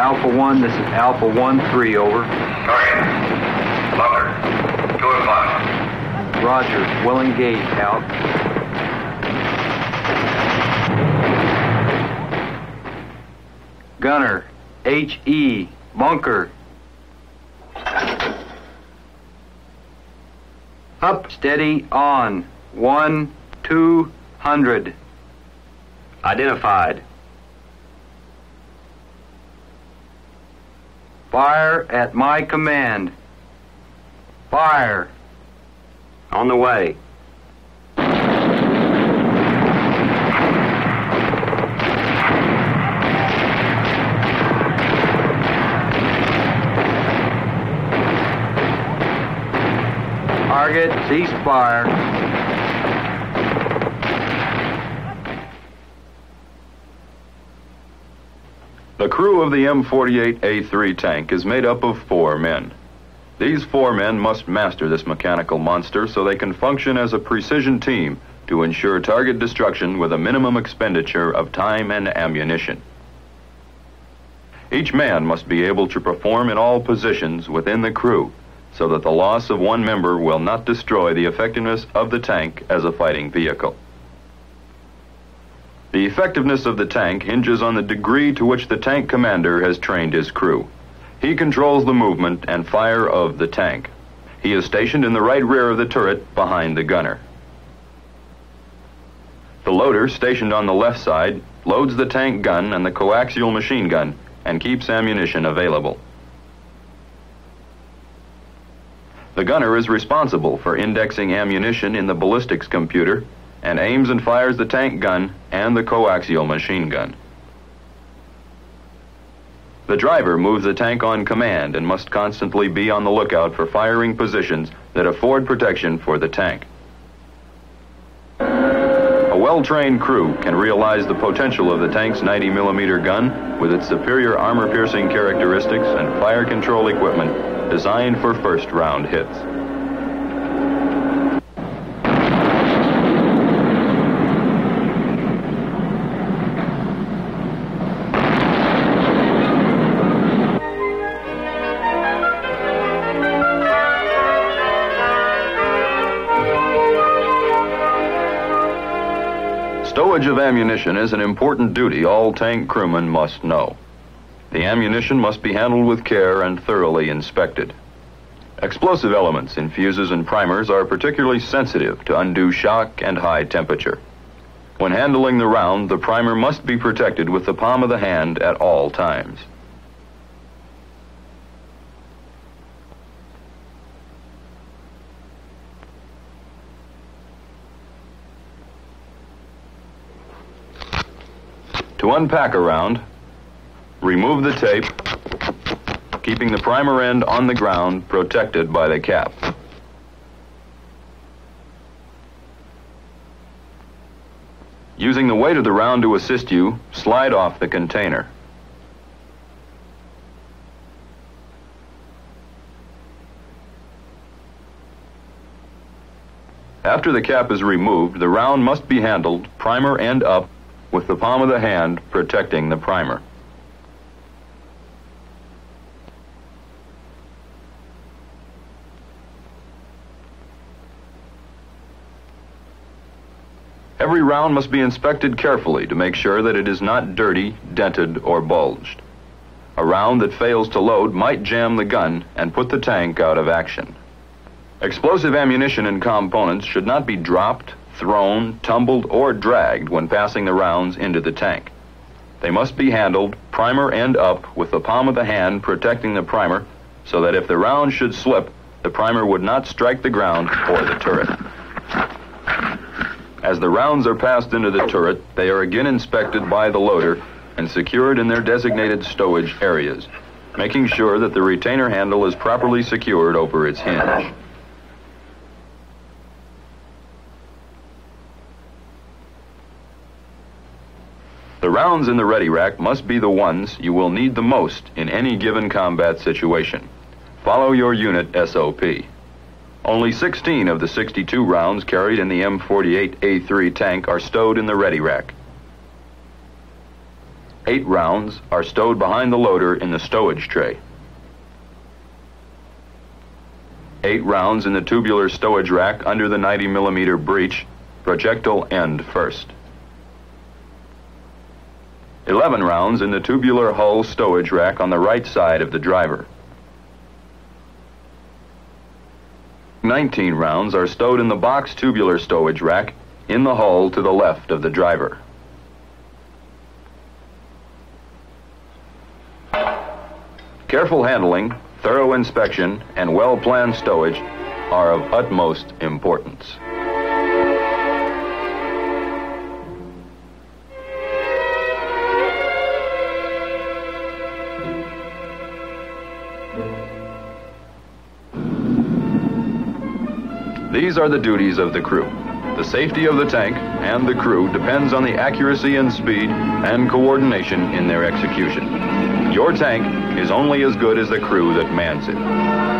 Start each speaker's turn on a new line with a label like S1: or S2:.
S1: Alpha 1, this is Alpha 1-3, over.
S2: Target. Bunker. 2 and 5.
S1: Roger, will engage, out. Gunner, HE, bunker. Up, steady, on. 1-200.
S3: Identified.
S1: Fire at my command. Fire.
S3: On the way.
S1: Target, cease fire.
S4: The crew of the M48A3 tank is made up of 4 men. These 4 men must master this mechanical monster so they can function as a precision team to ensure target destruction with a minimum expenditure of time and ammunition. Each man must be able to perform in all positions within the crew so that the loss of one member will not destroy the effectiveness of the tank as a fighting vehicle. The effectiveness of the tank hinges on the degree to which the tank commander has trained his crew. He controls the movement and fire of the tank. He is stationed in the right rear of the turret behind the gunner. The loader, stationed on the left side, loads the tank gun and the coaxial machine gun and keeps ammunition available. The gunner is responsible for indexing ammunition in the ballistics computer and aims and fires the tank gun and the coaxial machine gun. The driver moves the tank on command and must constantly be on the lookout for firing positions that afford protection for the tank. A well-trained crew can realize the potential of the tank's 90mm gun with its superior armor-piercing characteristics and fire control equipment designed for first-round hits. Stowage of ammunition is an important duty all tank crewmen must know. The ammunition must be handled with care and thoroughly inspected. Explosive elements in fuses and primers are particularly sensitive to undue shock and high temperature. When handling the round, the primer must be protected with the palm of the hand at all times. To unpack a round, remove the tape, keeping the primer end on the ground protected by the cap. Using the weight of the round to assist you, slide off the container. After the cap is removed, the round must be handled primer end up with the palm of the hand protecting the primer. Every round must be inspected carefully to make sure that it is not dirty, dented, or bulged. A round that fails to load might jam the gun and put the tank out of action. Explosive ammunition and components should not be dropped, thrown, tumbled, or dragged when passing the rounds into the tank. They must be handled primer end up with the palm of the hand protecting the primer so that if the round should slip, the primer would not strike the ground or the turret. As the rounds are passed into the turret, they are again inspected by the loader and secured in their designated stowage areas, making sure that the retainer handle is properly secured over its hinge. The rounds in the ready rack must be the ones you will need the most in any given combat situation. Follow your unit SOP. Only 16 of the 62 rounds carried in the M48A3 tank are stowed in the ready rack. 8 rounds are stowed behind the loader in the stowage tray. 8 rounds in the tubular stowage rack under the 90mm breech, projectile end first. 11 rounds in the tubular hull stowage rack on the right side of the driver. 19 rounds are stowed in the box tubular stowage rack in the hull to the left of the driver. Careful handling, thorough inspection, and well-planned stowage are of utmost importance. These are the duties of the crew. The safety of the tank and the crew depends on the accuracy and speed and coordination in their execution. Your tank is only as good as the crew that mans it.